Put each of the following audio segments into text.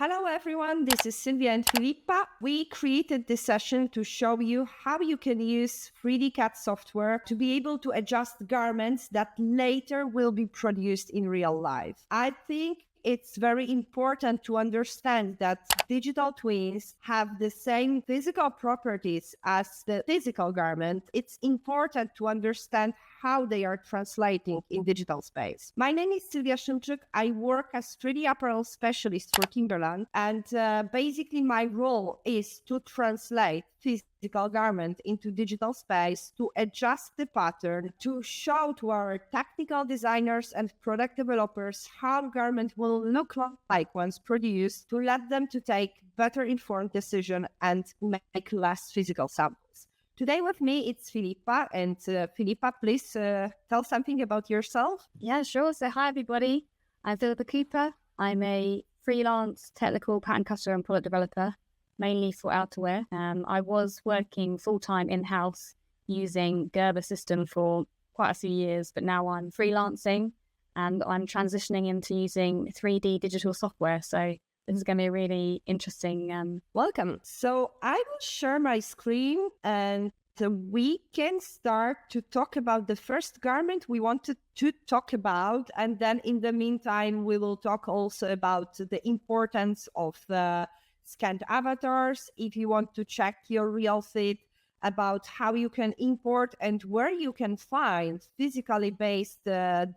Hello everyone, this is Sylwia&Philippa. We created this session to show you how you can use 3D CAD software to be able to adjust garments that later will be produced in real life. I think it's very important to understand that digital twins have the same physical properties as the physical garment. It's important to understand how they are translating in digital space. My name is Sylwia Szymczyk. I work as 3D apparel specialist for Timberland, and basically my role is to translate physical garment into digital space, to adjust the pattern, to show to our technical designers and product developers how garment will look like once produced, to let them to take better informed decision and make less physical samples. Today with me, it's Philippa. And Philippa, please tell something about yourself. Yeah, sure. So hi, everybody. I'm Philippa Cooper. I'm a freelance technical pattern cutter and product developer, mainly for outerwear. I was working full-time in-house using Gerber system for quite a few years, but now I'm freelancing and I'm transitioning into using 3D digital software. So this is going to be a really interesting... Welcome. So I will share my screen and we can start to talk about the first garment we wanted to talk about. And then in the meantime, we will talk also about the importance of the scanned avatars. If you want to check your real fit, about how you can import and where you can find physically based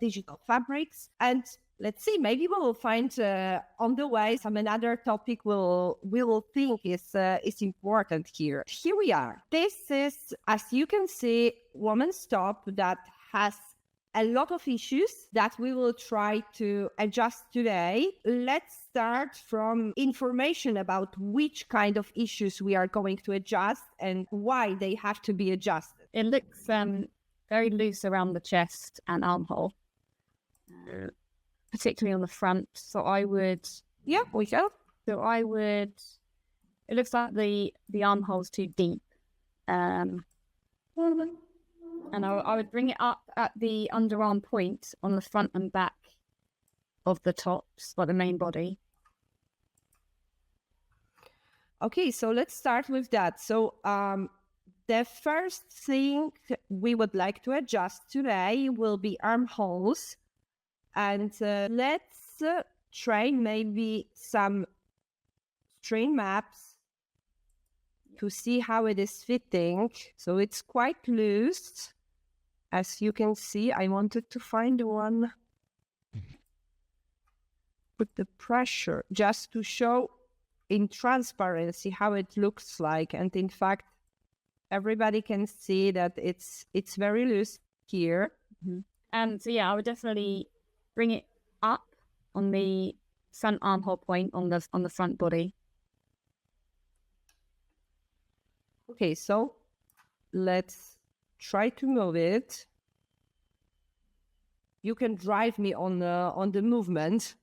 digital fabrics. And let's see, maybe we will find on the way some another topic we will think is important here. Here we are. This is, as you can see, woman's top that has a lot of issues that we will try to adjust today. Let's start from information about which kind of issues we are going to adjust and why they have to be adjusted. It looks very loose around the chest and armhole, particularly on the front. So I would... Yeah, we go. So I would... It looks like the armhole's too deep. And I would bring it up at the underarm point on the front and back of the tops, like the main body. Okay, so let's start with that. So the first thing we would like to adjust today will be armholes. And let's train maybe some string maps to see how it is fitting. So it's quite loose. As you can see, I wanted to find one with the pressure just to show in transparency how it looks like. And in fact, everybody can see that it's very loose here. Mm-hmm. And so, yeah, I would definitely bring it up on the front armhole point on the front body. Okay, so let's try to move it. You can drive me on the movement.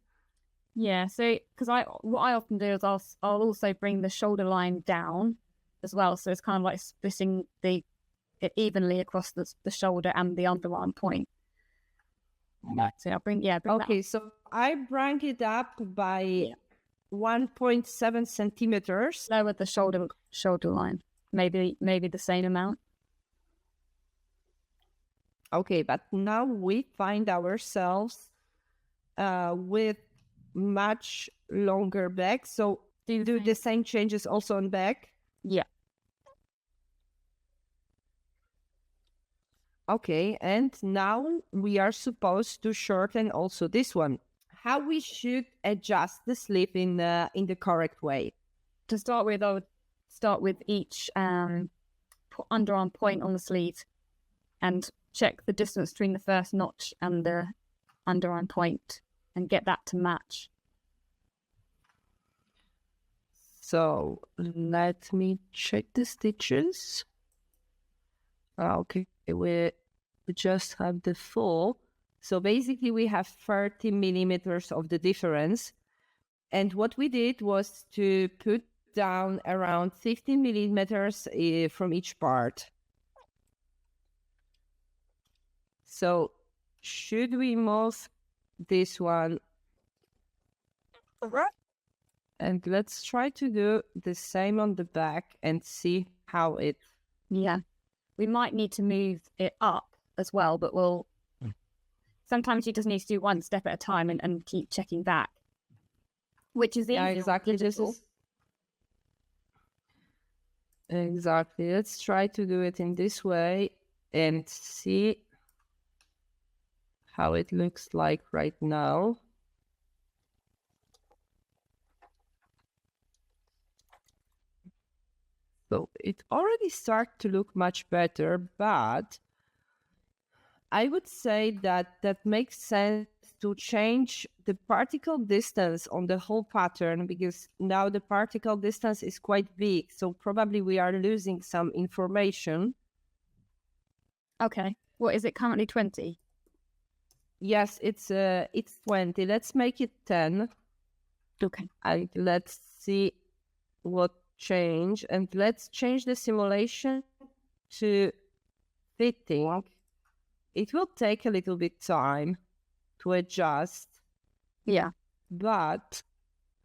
Yeah, so because what I often do is I'll also bring the shoulder line down as well, so it's kind of like splitting it evenly across the shoulder and the underarm point. So I'll bring okay, so I bring it up by 1.7 centimeters. Lower the shoulder line. Maybe the same amount. Okay, but now we find ourselves with much longer back. So do you do the same changes also on back? Yeah. Okay, and now we are supposed to shorten also this one. How we should adjust the sleeve in the correct way? To start with, I would start with each underarm point on the sleeve and check the distance between the first notch and the underarm point and get that to match. So let me check the stitches. Okay, we just have the full. So basically we have 30 millimeters of the difference. And what we did was to put down around 15 millimeters from each part. So should we move this one And let's try to do the same on the back and see how it... Yeah. We might need to move it up as well, but sometimes you just need to do one step at a time and keep checking back, which is easy. Yeah, exactly. Exactly. Let's try to do it in this way and see how it looks like right now. So it already starts to look much better, but I would say that makes sense to change the particle distance on the whole pattern, because now the particle distance is quite big. So probably we are losing some information. Okay. What is it currently, 20? Yes, it's 20. Let's make it 10. Okay. And let's see what change. And let's change the simulation to fitting. It will take a little bit time to adjust. Yeah. But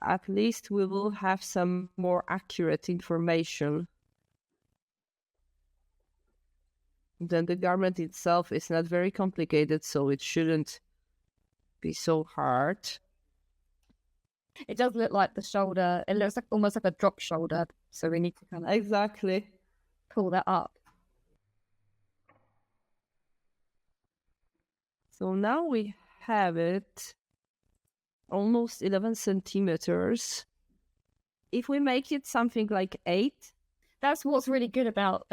at least we will have some more accurate information. Then the garment itself is not very complicated, so it shouldn't be so hard. It does look like the shoulder. It looks like almost like a drop shoulder. So we need to kind of Exactly pull that up. So now we have it almost 11 centimeters. If we make it something like 8. That's what's really good about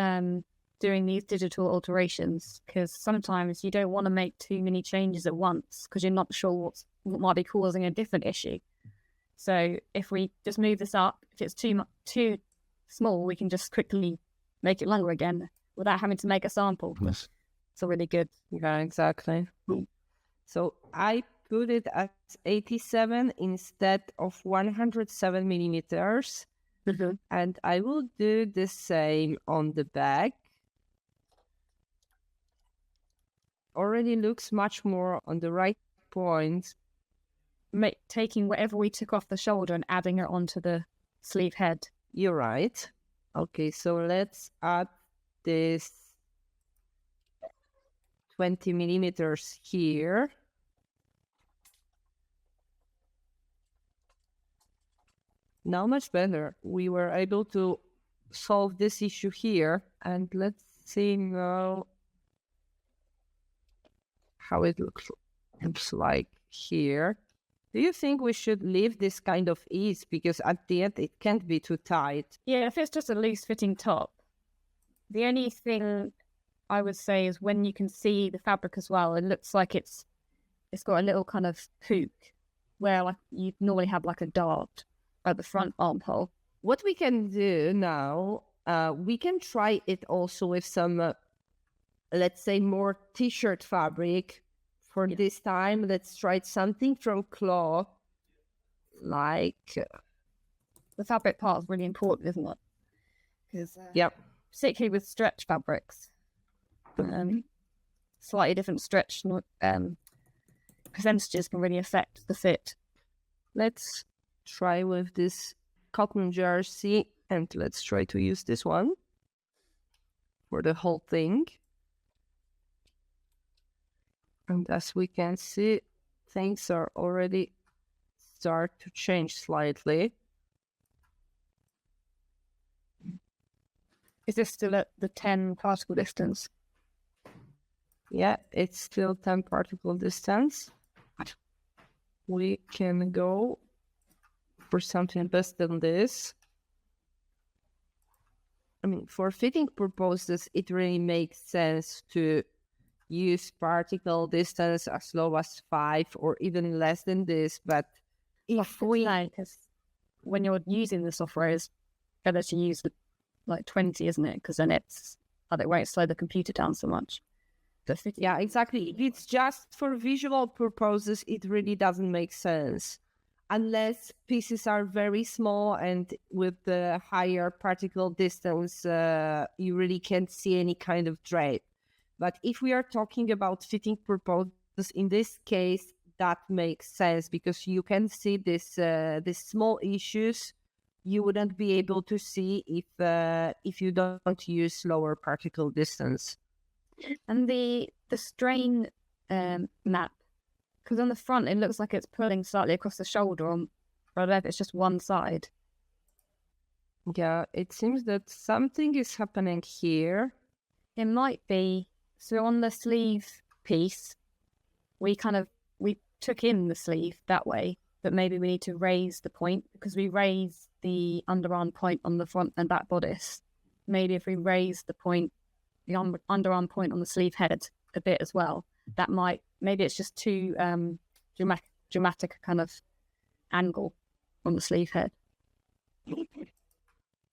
doing these digital alterations, because sometimes you don't want to make too many changes at once because you're not sure what might be causing a different issue. So if we just move this up, if it's too small, we can just quickly make it longer again without having to make a sample. Yes. So really good. Yeah, exactly. So I put it at 87 instead of 107 millimeters. Mm-hmm. And I will do the same on the back. Already looks much more on the right point. Taking whatever we took off the shoulder and adding it onto the sleeve head. You're right. Okay, so let's add this 20 millimeters here. Now much better. We were able to solve this issue here. And let's see now how it looks like here. Do you think we should leave this kind of ease? Because at the end, it can't be too tight. Yeah, if it's just a loose fitting top. The only thing I would say is when you can see the fabric as well, it looks like it's got a little kind of hook where like you normally have like a dart at the front armhole. What we can do now, we can try it also with some, let's say, more t-shirt fabric. For this time, let's try something from cloth, like... the fabric part is really important, isn't it? Because yep. Particularly with stretch fabrics, slightly different stretch percentages can really affect the fit. Let's try with this cotton jersey, and let's try to use this one for the whole thing. And as we can see, things are already start to change slightly. Is this still at the 10 particle distance? Yeah, it's still 10 particle distance. We can go for something less than this. I mean, for fitting purposes, it really makes sense to use particle distance as low as 5 or even less than this. But if because when you're using the software, it's better to use like 20, isn't it? Because then it won't slow the computer down so much. Yeah, exactly. If it's just for visual purposes, it really doesn't make sense. Unless pieces are very small and with the higher particle distance, you really can't see any kind of drape. But if we are talking about fitting purposes, in this case, that makes sense, because you can see this small issues you wouldn't be able to see if you don't use lower particle distance. And the strain map, because on the front it looks like it's pulling slightly across the shoulder, on but if it's just one side. Yeah, it seems that something is happening here. It might be, so on the sleeve piece, we took in the sleeve that way, but maybe we need to raise the point, because we raise the underarm point on the front and back bodice. Maybe if we raise the point, the underarm point on the sleeve head a bit as well, that might, maybe it's just too dramatic kind of angle on the sleeve head.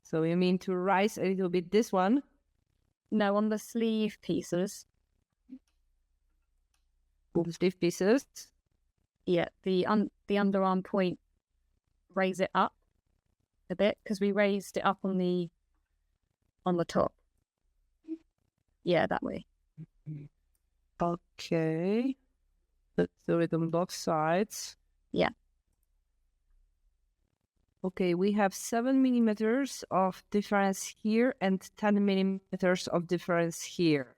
So you mean to rise a little bit this one? No, on the sleeve pieces. The sleeve pieces? Yeah, the underarm point, raise it up a bit, because we raised it up on the top. Yeah, that way. Okay. Let's do it on both sides. Yeah. Okay, we have 7 millimeters of difference here and 10 millimeters of difference here.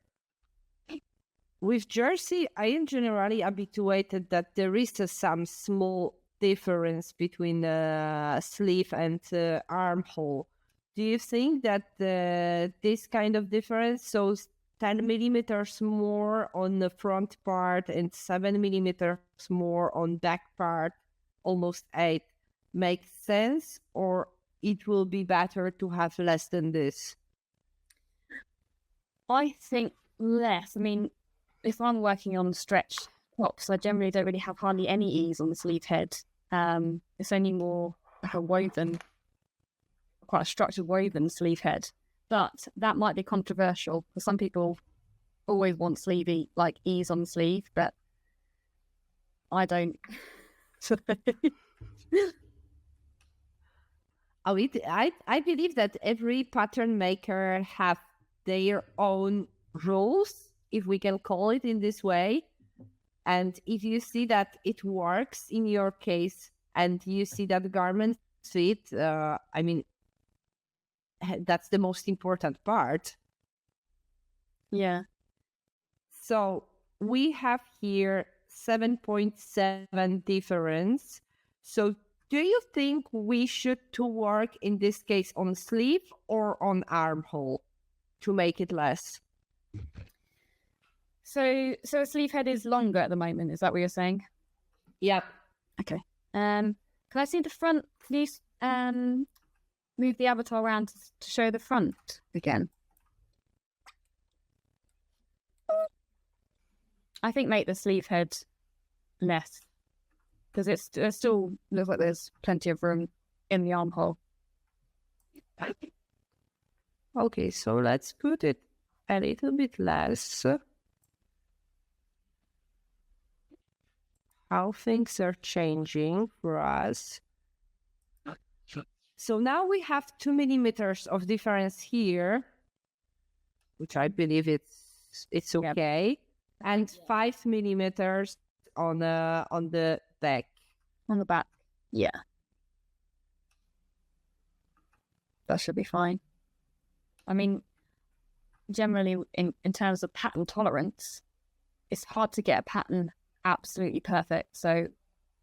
With jersey, I am generally habituated that there is some small difference between sleeve and armhole. Do you think that this kind of difference, so 10 millimeters more on the front part and 7 millimeters more on back part, almost 8, makes sense, or it will be better to have less than this? I think less. I mean, if I'm working on stretch tops, I generally don't really have hardly any ease on the sleeve head. It's only more like a woven, quite a structured woven sleeve head. But that might be controversial, because some people always want ease on the sleeve, but I don't. I believe that every pattern maker have their own rules, if we can call it in this way. And if you see that it works in your case and you see that the garment fit, I mean, that's the most important part. Yeah. So we have here 7.7 difference. So do you think we should to work in this case on sleeve or on armhole to make it less? So a sleeve head is longer at the moment. Is that what you're saying? Yep. Okay. Can I see the front? Please move the avatar around to show the front again. I think make the sleeve head less, because it still looks like there's plenty of room in the armhole. Okay, so let's put it a little bit less. How things are changing for us. So now we have 2 millimeters of difference here, which I believe it's okay, yep. And 5 millimeters on the back. On the back, yeah. That should be fine. I mean, generally in terms of pattern tolerance, it's hard to get a pattern absolutely perfect. So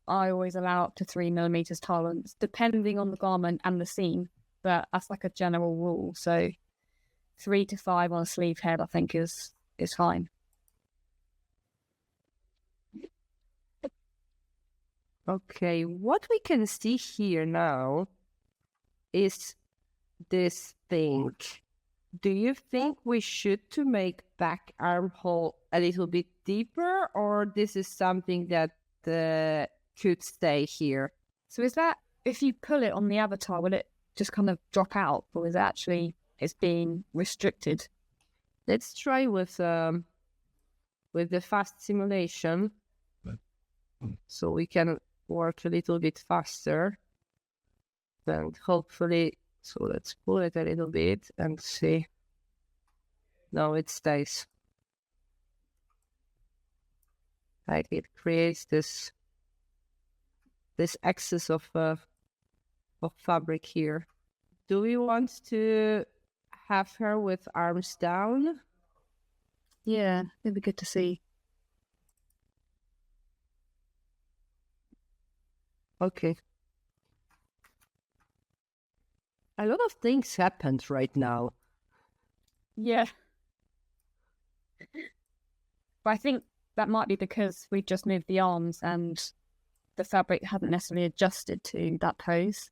I always allow up to 3 millimeters tolerance, depending on the garment and the seam. But that's like a general rule. So 3 to 5 on a sleeve head, I think, is fine. Okay, what we can see here now is this thing. Do you think we should to make back armhole a little bit deeper, or this is something that could stay here? So is that, if you pull it on the avatar, will it just kind of drop out, or is it actually it's being restricted? Let's try with the fast simulation, so we can work a little bit faster, and hopefully. So let's pull it a little bit and see. No, it stays. Like it creates this excess of fabric here. Do we want to have her with arms down? Yeah, it'd be good to see. Okay. A lot of things happened right now. Yeah. But I think that might be because we just moved the arms and the fabric hadn't necessarily adjusted to that pose.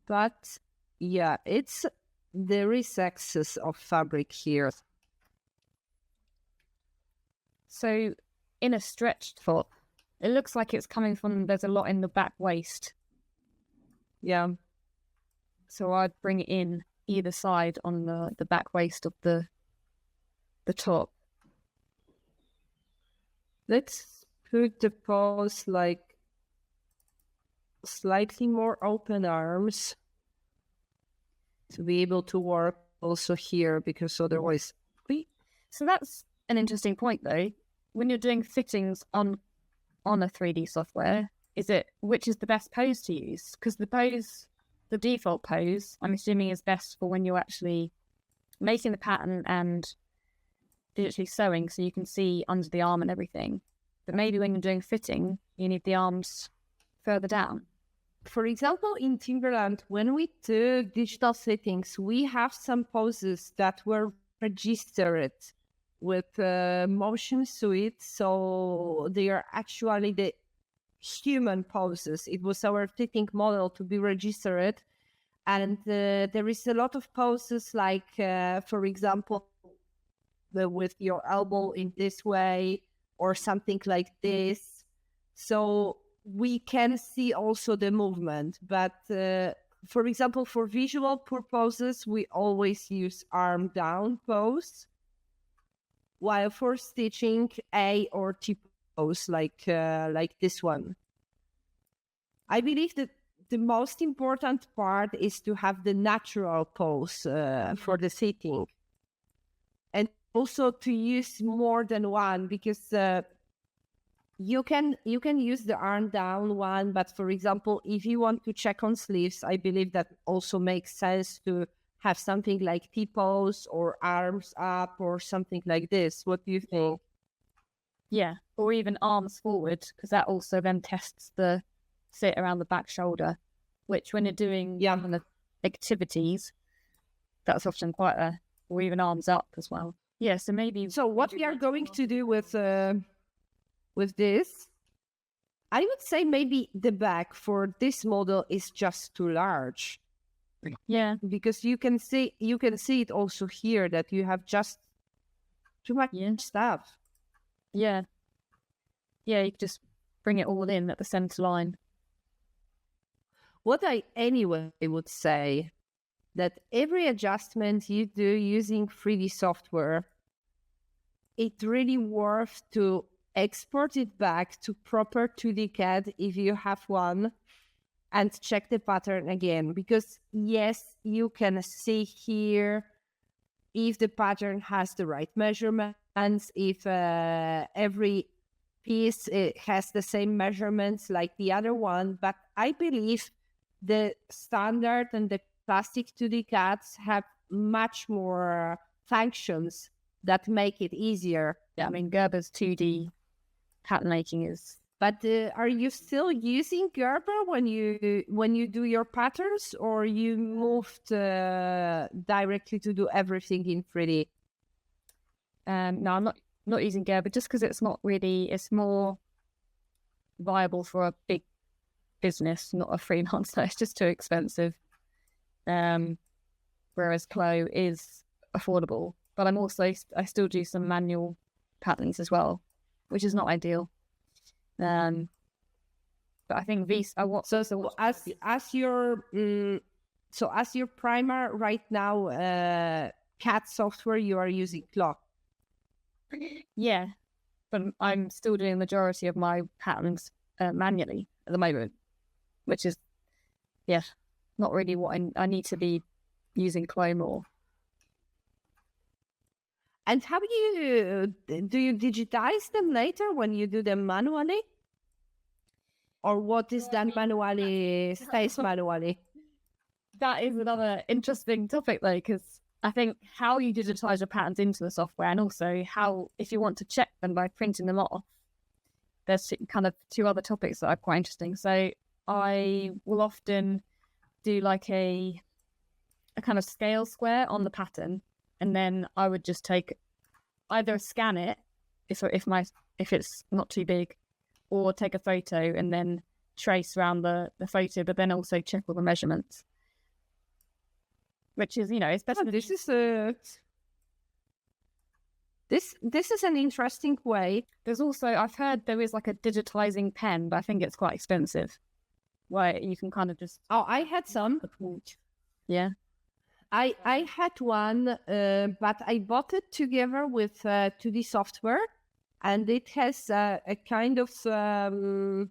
But yeah, there is excess of fabric here. So in a stretched foot, it looks like it's coming from, there's a lot in the back waist. Yeah. So I'd bring it in either side on the back waist of the top. Let's put the pose like slightly more open arms to be able to work also here, because otherwise... So that's an interesting point though. When you're doing fittings on a 3D software, which is the best pose to use? Because the default pose, I'm assuming, is best for when you're actually making the pattern and digitally sewing, so you can see under the arm and everything. But maybe when you're doing fitting, you need the arms further down. For example, in Timberland, when we do digital fittings, we have some poses that were registered with motion suite, so they are actually the human poses. It was our fitting model to be registered, and there is a lot of poses like, for example, with your elbow in this way or something like this. So we can see also the movement, but for example, for visual purposes, we always use arm down pose, while for stitching, A or T pose, like this one. I believe that the most important part is to have the natural pose for the sitting, and also to use more than one, because you can use the arm down one, but for example, if you want to check on sleeves, I believe that also makes sense to have something like T-pose or arms up or something like this. What do you think? Yeah, or even arms forward, because that also then tests the sit around the back shoulder, which when you're doing activities, that's often or even arms up as well. Yeah, so maybe... So what we are going to do with this, I would say maybe the back for this model is just too large. Yeah, because you can see it also here that you have just too much stuff. Yeah, you could just bring it all in at the center line. What I anyway would say, that every adjustment you do using 3D software, it's really worth to export it back to proper 2D CAD if you have one, and check the pattern again, because yes, you can see here if the pattern has the right measurements, if every piece has the same measurements like the other one, but I believe the standard and the plastic 2D CADs have much more functions that make it easier. Yeah, I mean, Gerber's 2D pattern making is... But are you still using Gerber when you do your patterns, or you moved directly to do everything in 3D? No, I'm not using Gerber, just because it's more viable for a big business, not a freelancer. It's just too expensive. Whereas Clo is affordable, but I still do some manual patterns as well, which is not ideal. But I think as your primer right now, CAD software, you are using Clo. Yeah, but I'm still doing the majority of my patterns manually at the moment, which is not really what I need to be using clay more. And how do you digitize them later when you do them manually? Or what is done manually stays manually? That is another interesting topic, though, because I think how you digitize your patterns into the software, and also how, if you want to check them by printing them off, there's kind of two other topics that are quite interesting. So I will often do like a kind of scale square on the pattern, and then I would just take either scan it if it's not too big, or take a photo and then trace around the photo, but then also check all the measurements. Which is, it's better. This is an interesting way. There's also, I've heard there is like a digitizing pen, but I think it's quite expensive, where you can kind of just... Oh, I had some. Yeah. I had one, but I bought it together with 2D software, and it has a kind of a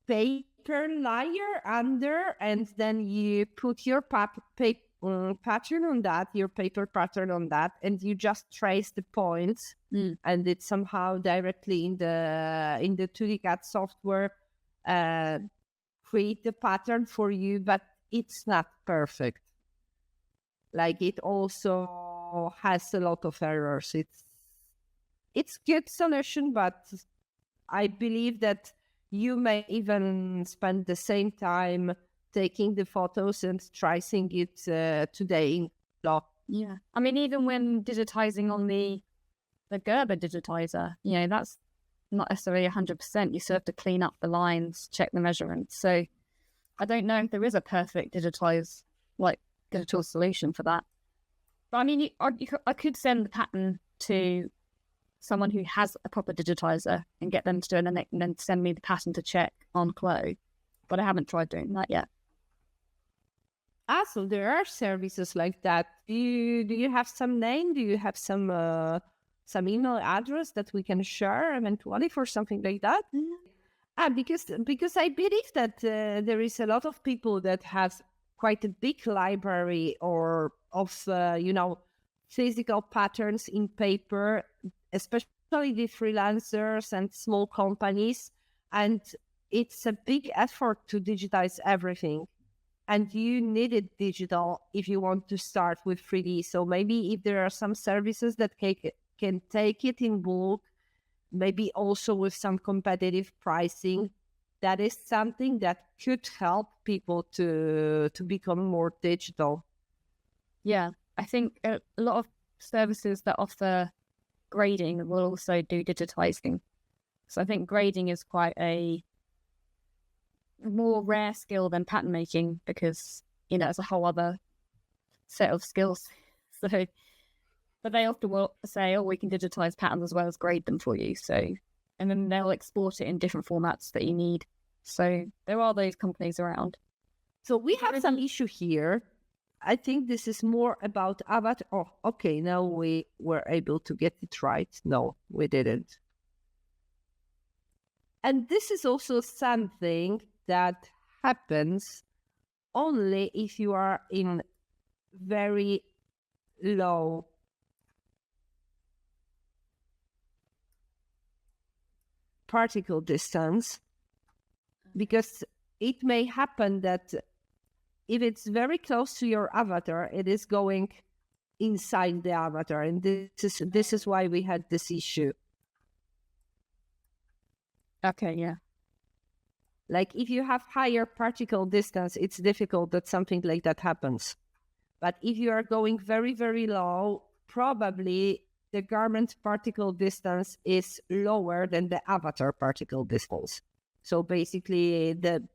paper layer under, and then you put your pattern on that, your paper pattern on that, and you just trace the points, and it somehow directly in the 2D CAD software create the pattern for you, but it's not perfect. Like, it also has a lot of errors. It's good solution, but I believe that you may even spend the same time taking the photos and tracing it today in block. Yeah. I mean, even when digitizing on the Gerber digitizer, that's not necessarily 100%. You still have to clean up the lines, check the measurements. So I don't know if there is a perfect digital solution for that. But I mean, I could send the pattern to someone who has a proper digitizer and get them to do it, and then send me the pattern to check on Clo. But I haven't tried doing that yet. So there are services like that. Do you have some name? Do you have some email address that we can share eventually for something like that? Because I believe that there is a lot of people that has quite a big library of physical patterns in paper, especially the freelancers and small companies, and it's a big effort to digitize everything, and you need it digital if you want to start with 3D. So maybe if there are some services that can take it in bulk, maybe also with some competitive pricing, that is something that could help people to become more digital. Yeah, I think a lot of services that offer grading will also do digitizing. So I think grading is quite a more rare skill than pattern making, because it's a whole other set of skills. So, but they often will say, "Oh, we can digitize patterns as well as grade them for you." So, and then they'll export it in different formats that you need. So there are those companies around. So we have some issue here. I think this is more about avatar. Oh, okay. Now we were able to get it right. No, we didn't. And this is also something that happens only if you are in very low particle distance, because it may happen that if it's very close to your avatar, it is going inside the avatar, and this is why we had this issue. Okay, yeah. Like, if you have higher particle distance, it's difficult that something like that happens. But if you are going very, very low, probably the garment particle distance is lower than the avatar particle distance. So basically, the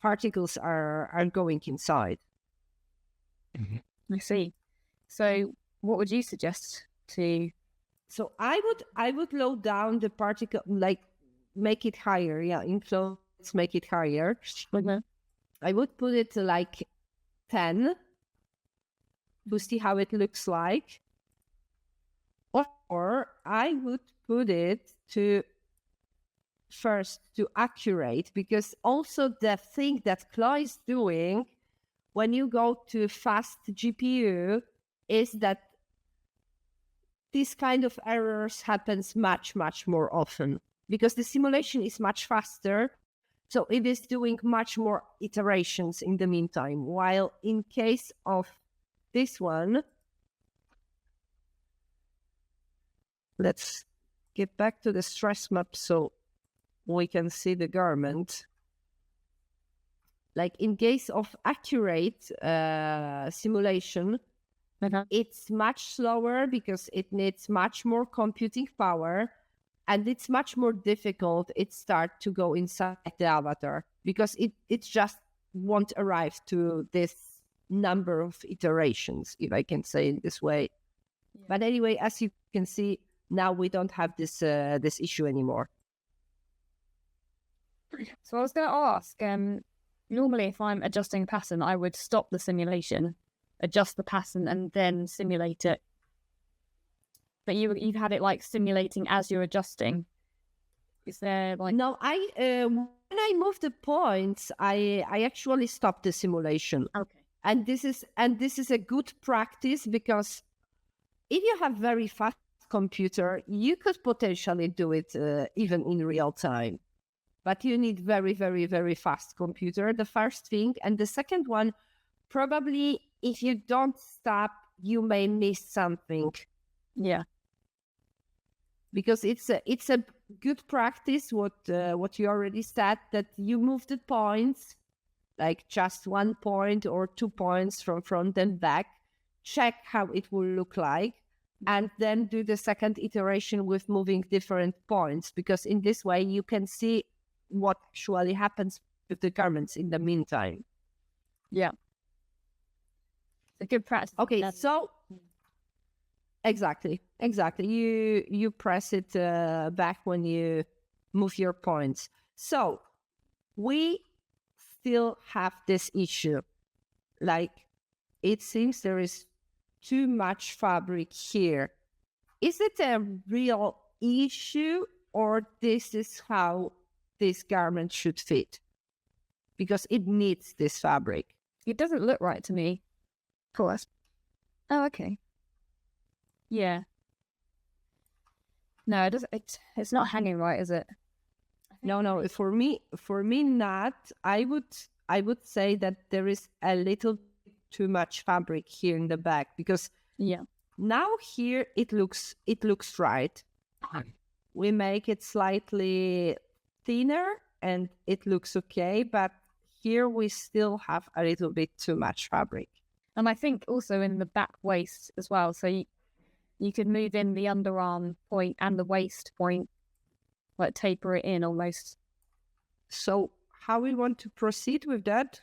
particles are going inside. I see. So what would you suggest to... So I would load down the particle, like make it higher. Yeah, influence, make it higher. Mm-hmm. I would put it to like 10 to see how it looks like. Or I would put it to first to accurate, because also the thing that Chloe is doing when you go to fast GPU is that this kind of errors happens much, much more often because the simulation is much faster. So it is doing much more iterations in the meantime. While in case of this one, let's get back to the stress map so we can see the garment. Like in case of accurate simulation, it's much slower because it needs much more computing power, and it's much more difficult. It starts to go inside the avatar because it just won't arrive to this number of iterations, if I can say it this way. Yeah. But anyway, as you can see, now we don't have this issue anymore. So I was going to ask, normally if I'm adjusting a pattern, I would stop the simulation, adjust the pattern, and then simulate it. But you've had it like simulating as you're adjusting. Is there like... No, when I moved the points, I actually stopped the simulation. Okay. And this is a good practice, because if you have very fast computer, you could potentially do it even in real time. But you need very, very, very fast computer, the first thing. And the second one, probably if you don't stop, you may miss something. Yeah. Because it's a good practice, what you already said, that you move the points, like just 1 point or 2 points from front and back, check how it will look like, and then do the second iteration with moving different points, because in this way you can see what actually happens with the garments in the meantime. Yeah. It's a good practice. Okay, so exactly. You press it back when you move your points. So we still have this issue. Like, it seems there is too much fabric here. Is it a real issue, or this is how this garment should fit? Because it needs this fabric. It doesn't look right to me. Of course. Oh, okay. Yeah. No, it doesn't. It's not hanging right, is it? No. For me, not. I would say that there is a little too much fabric here in the back, because now here it looks right. We make it slightly thinner and it looks okay, but here we still have a little bit too much fabric. And I think also in the back waist as well. So you could move in the underarm point and the waist point, like taper it in almost. So how we want to proceed with that?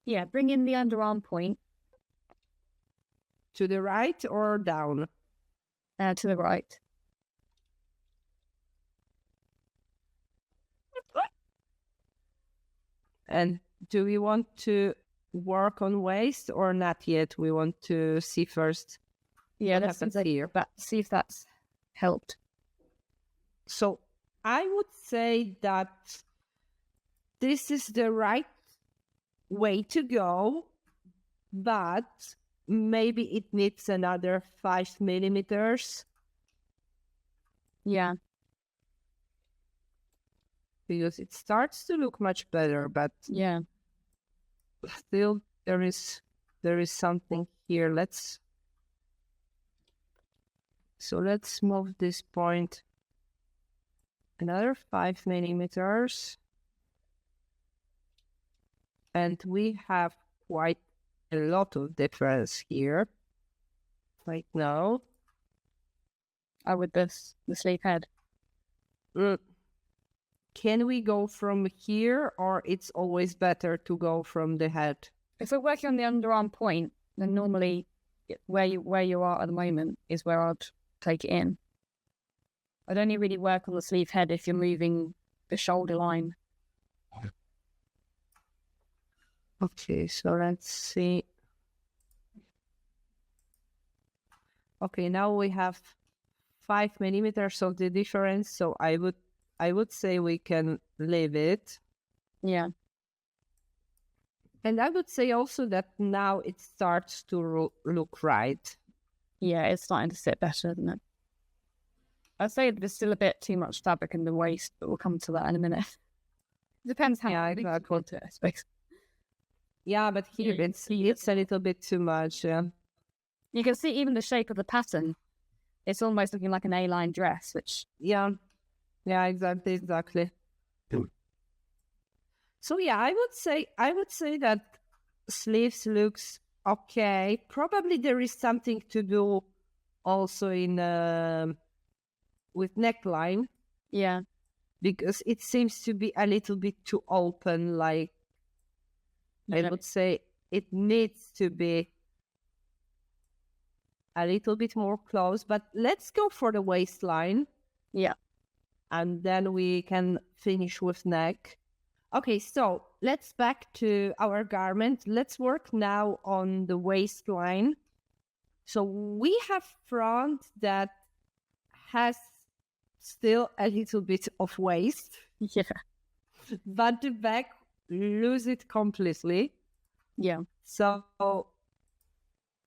Yeah, bring in the underarm point. To the right or down? To the right. And do we want to work on waist or not yet? We want to see first. Yeah, let's here. But see if that's helped. So I would say that this is the right way to go, but maybe it needs another 5 millimeters. Yeah. Because it starts to look much better, but yeah, still there is something here. Let's move this point another 5 millimeters, and we have quite a lot of difference here right now. With the sleeve head. Can we go from here, or it's always better to go from the head? If we're working on the underarm point, then normally where you are at the moment is where I'd take it in. I'd only really work on the sleeve head if you're moving the shoulder line. Okay, so let's see. Okay, now we have 5 millimeters of the difference, so I I would say we can leave it. Yeah. And I would say also that now it starts to look right. Yeah, it's starting to sit better, isn't it? I'd say there's still a bit too much fabric in the waist, but we'll come to that in a minute. Depends how Yeah, much you exactly. want it, I suppose. Yeah, but here it's a little bit too much. Yeah. You can see even the shape of the pattern. It's almost looking like an A-line dress, which... Yeah, exactly. So yeah, I would say that sleeves looks okay. Probably there is something to do also in with neckline. Yeah. Because it seems to be a little bit too open. Like I would say it needs to be a little bit more close, but let's go for the waistline. Yeah. And then we can finish with neck. Okay, so let's back to our garment. Let's work now on the waistline. So we have front that has still a little bit of waist. Yeah. But the back lose it completely. Yeah. So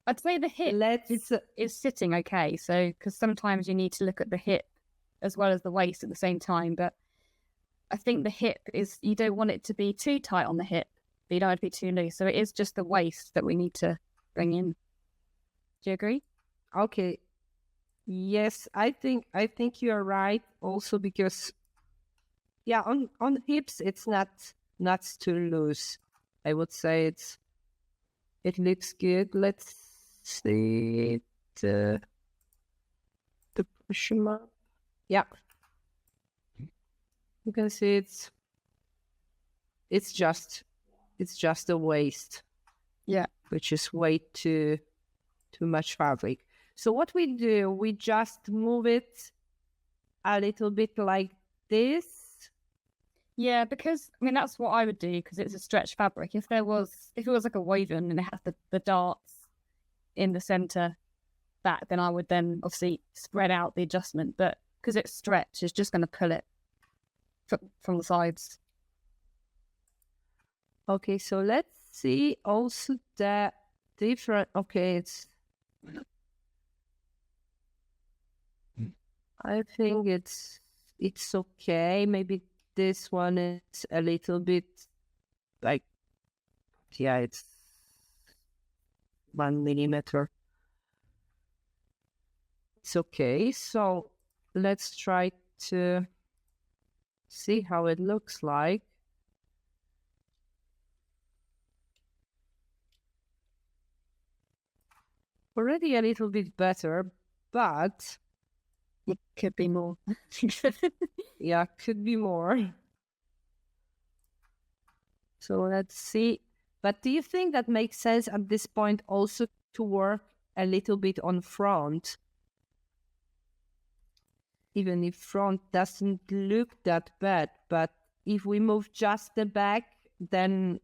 I'd say the hip is sitting okay. So, because sometimes you need to look at the hip as well as the waist at the same time. But I think the hip is, you don't want it to be too tight on the hip, but you don't want it to be too loose. So it is just the waist that we need to bring in. Do you agree? Okay. Yes, I think you are right. Also because, yeah, on hips it's not too loose. I would say it looks good. Let's see the push mark. Yeah, you can see it's just the waist. Yeah, which is way too much fabric. So what we do, we just move it a little bit like this. Yeah, because I mean that's what I would do because it's a stretch fabric. If it was like a woven and it had the darts in the center, then I would then obviously spread out the adjustment. But because it's stretch, it's just going to pull it from the sides. Okay, so let's see also the different. Okay, I think it's okay. Maybe this one is a little bit like, yeah, it's 1 millimeter. It's okay. So let's try to see how it looks like. Already a little bit better, but it could be more. Yeah, could be more. So let's see. But do you think that makes sense at this point also to work a little bit on front? Even if front doesn't look that bad, but if we move just the back, then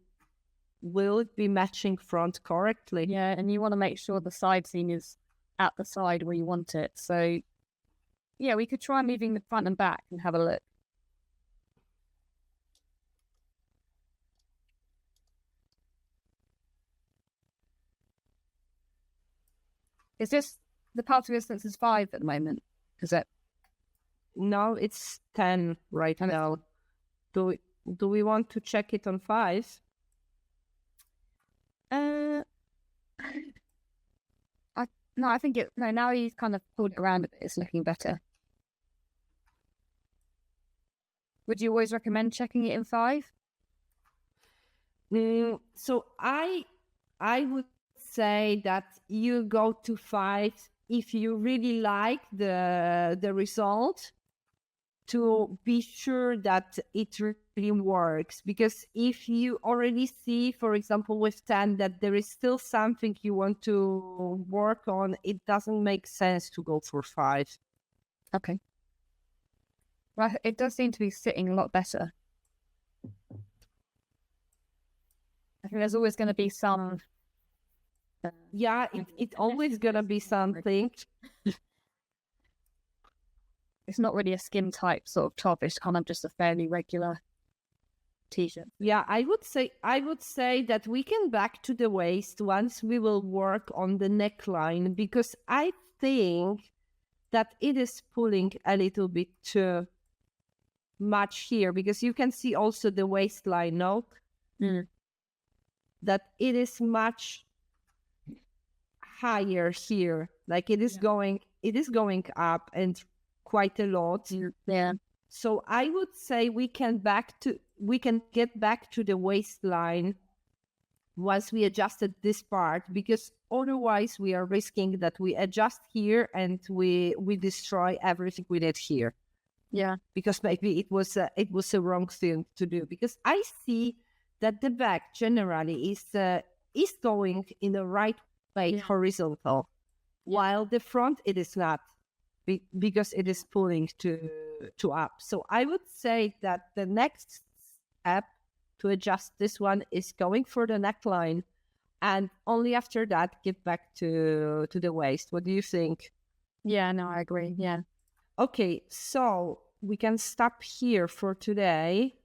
will it be matching front correctly? Yeah, and you want to make sure the side seam is at the side where you want it. So yeah, we could try moving the front and back and have a look. Is this the part of distance is 5 at the moment? Is it? No, it's 10 right now. Do we want to check it on 5? I think it. No, now you've kind of pulled it around a bit. It's looking better. Would you always recommend checking it in 5? So I would say that you go to 5 if you really like the result, to be sure that it really works. Because if you already see, for example, with 10, that there is still something you want to work on, it doesn't make sense to go for 5. Okay. Well, it does seem to be sitting a lot better. I think there's always going to be some... Yeah, it's always going to be something. it's not really a skin tight sort of top. It's kind of just a fairly regular t-shirt. Yeah, I would say that we can back to the waist once we will work on the neckline, because I think that it is pulling a little bit too much here, because you can see also the waistline, no? That it is much higher here. Like it is going up and quite a lot. Yeah. So I would say we can get back to the waistline once we adjusted this part, because otherwise we are risking that we adjust here and we destroy everything we did here. Yeah. Because maybe it was a wrong thing to do, because I see that the back generally is going in the right way, horizontal, while the front it is not, because it is pulling to up. So I would say that the next step to adjust this one is going for the neckline, and only after that get back to the waist. What do you think? Yeah, no, I agree. Yeah. Okay, so we can stop here for today.